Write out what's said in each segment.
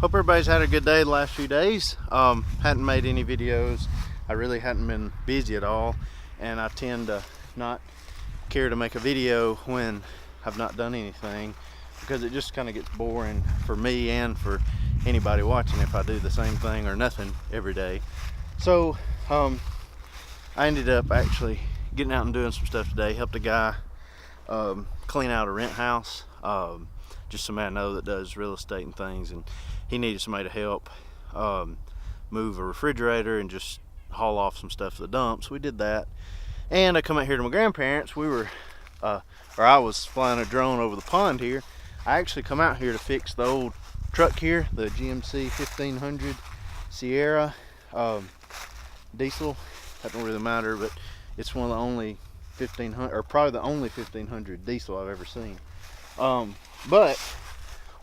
Hope everybody's had a good day the last few days. Hadn't made any videos. I really hadn't been busy at all, and I tend to not care to make a video when I've not done anything, because it just kind of gets boring for me and for anybody watching if I do the same thing or nothing every day. So I ended up actually getting out and doing some stuff today. Helped a guy clean out a rent house. Just somebody I know that does real estate and things, and he needed somebody to help move a refrigerator and just haul off some stuff to the dumps. We did that, and I come out here to my grandparents. We were I was flying a drone over the pond here. I actually come out here to fix the old truck here, the GMC 1500 Sierra diesel. That don't really matter, but it's one of the only 1500, or probably the only 1500 diesel I've ever seen. But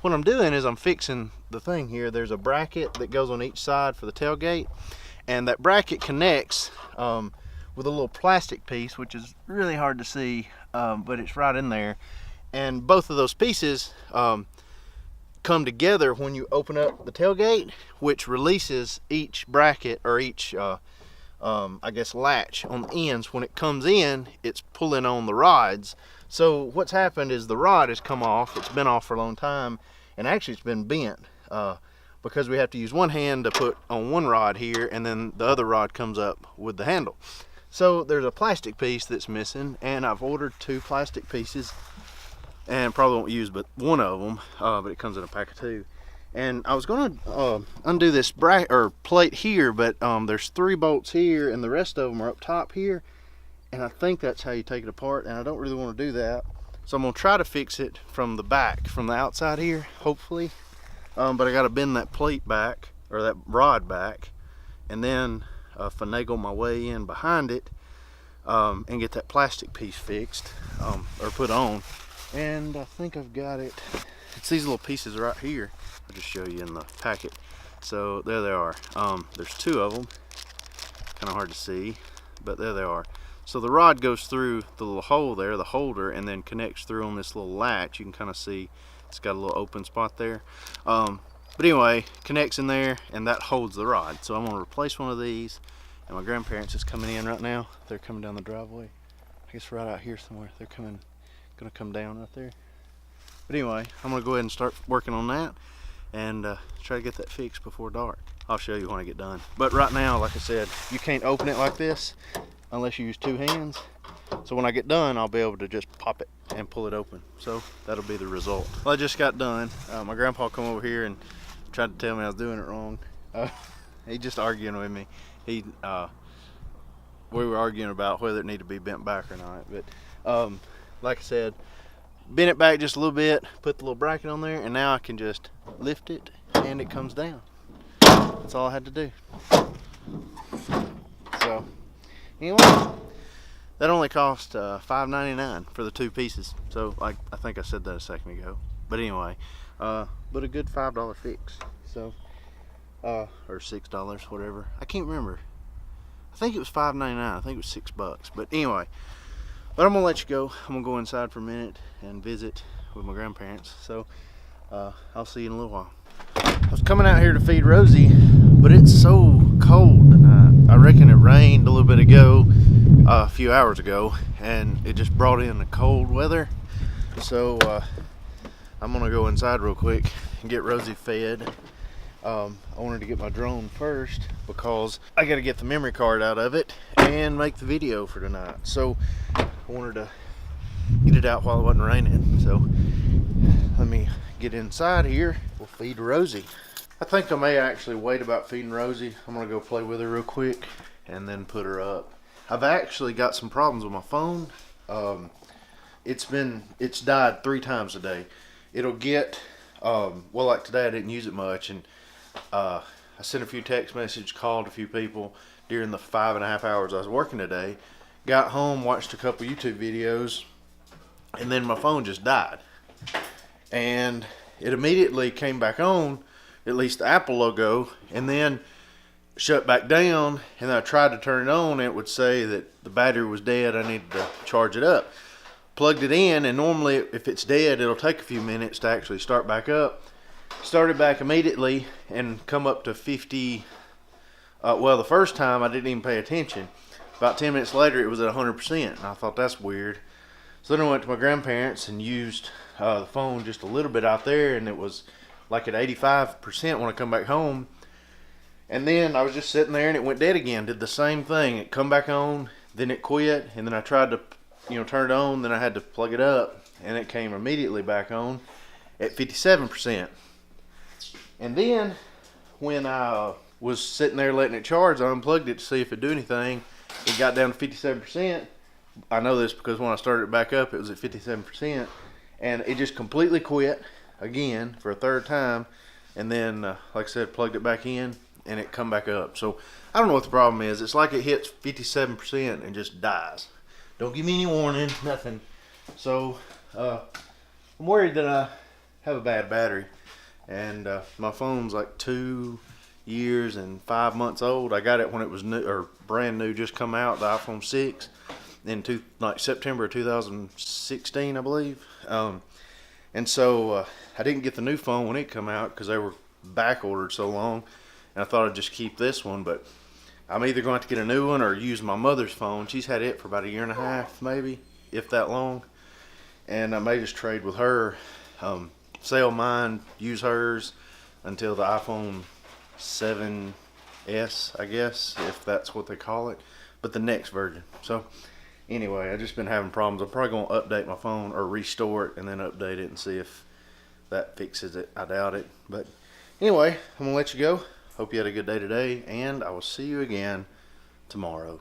what I'm doing is I'm fixing the thing here. There's a bracket that goes on each side for the tailgate, and that bracket connects with a little plastic piece, which is really hard to see, but it's right in there. And both of those pieces come together when you open up the tailgate, which releases each bracket, or each I guess latch on the ends. When it comes in, it's pulling on the rods. So what's happened is the rod has come off. It's been off for a long time, and actually it's been bent because we have to use one hand to put on one rod here, and then the other rod comes up with the handle. So there's a plastic piece that's missing, and I've ordered 2 plastic pieces, and probably won't use but one of them, but it comes in a pack of 2. And I was going to undo this bracket or plate here, but there's 3 bolts here, and the rest of them are up top here. And I think that's how you take it apart, and I don't really want to do that. So I'm going to try to fix it from the back, from the outside here, hopefully. But I got to bend that plate back, or that rod back, and then finagle my way in behind it, and get that plastic piece fixed, or put on. And I think I've got it. It's these little pieces right here. I'll just show you in the packet. So there they are. There's 2 of them. Kind of hard to see, but there they are. So the rod goes through the little hole there, the holder, and then connects through on this little latch. You can kind of see it's got a little open spot there. But anyway, connects in there, and that holds the rod. So I'm going to replace one of these, and my grandparents is coming in right now. They're coming down the driveway. I guess right out here somewhere. They're going to come down right there. But anyway, I'm going to go ahead and start working on that, and try to get that fixed before dark. I'll show you when I get done. But right now, like I said, you can't open it like this unless you use 2 hands. So when I get done, I'll be able to just pop it and pull it open. So that'll be the result. Well, I just got done. My grandpa come over here and tried to tell me I was doing it wrong. He just arguing with me. We were arguing about whether it needed to be bent back or not. But like I said, bend it back just a little bit, put the little bracket on there, and now I can just lift it and it comes down. That's all I had to do. So anyway, that only cost $5.99 for the 2 pieces. So like I think I said that a second ago. But anyway, but a good $5 fix. So or $6, whatever. I can't remember. I think it was $5.99. I think it was $6. But anyway, but I'm gonna let you go. I'm gonna go inside for a minute and visit with my grandparents. So I'll see you in a little while. I was coming out here to feed Rosie, but it's so cold, and I reckon it rained a little bit ago, a few hours ago, and it just brought in the cold weather. So I'm gonna go inside real quick and get Rosie fed. I wanted to get my drone first because I got to get the memory card out of it and make the video for tonight. So I wanted to get it out while it wasn't raining. So let me get inside here. We'll feed Rosie. I think I may actually wait about feeding Rosie. I'm gonna go play with her real quick and then put her up. I've actually got some problems with my phone. It's died 3 times a day. It'll get, well, like today I didn't use it much, and I sent a few text messages, called a few people during the 5.5 hours I was working today. Got home, watched a couple YouTube videos, and then my phone just died. And it immediately came back on, at least the Apple logo, and then shut back down. And then I tried to turn it on, and it would say that the battery was dead. I needed to charge it up. Plugged it in, and normally if it's dead, it'll take a few minutes to actually start back up. Started back immediately and come up to 50. Well, the first time I didn't even pay attention. About 10 minutes later, it was at 100%, and I thought that's weird. So then I went to my grandparents and used the phone just a little bit out there, and it was like at 85% when I come back home. And then I was just sitting there, and it went dead again. Did the same thing. It come back on, then it quit, and then I tried to, turn it on. Then I had to plug it up, and it came immediately back on at 57%. And then when I was sitting there letting it charge, I unplugged it to see if it'd do anything. It got down to 57%. I know this because when I started it back up, it was at 57%, and it just completely quit again for a third time. And then, like I said, plugged it back in, and it come back up. So I don't know what the problem is. It's like it hits 57% and just dies. Don't give me any warning, nothing. So I'm worried that I have a bad battery, and my phone's like 2 years and 5 months old. I got it when it was new, or brand new, just come out, the iPhone 6 in September of 2016, I believe. And so I didn't get the new phone when it come out because they were back ordered so long, and I thought I'd just keep this one. But I'm either going to get a new one or use my mother's phone. She's had it for about 1.5 years, maybe, if that long. And I may just trade with her, sell mine, use hers until the iPhone 7S, I guess, if that's what they call it, but the next version. So anyway, I've just been having problems. I'm probably going to update my phone or restore it and then update it and see if that fixes it. I doubt it. But anyway, I'm going to let you go. Hope you had a good day today, and I will see you again tomorrow.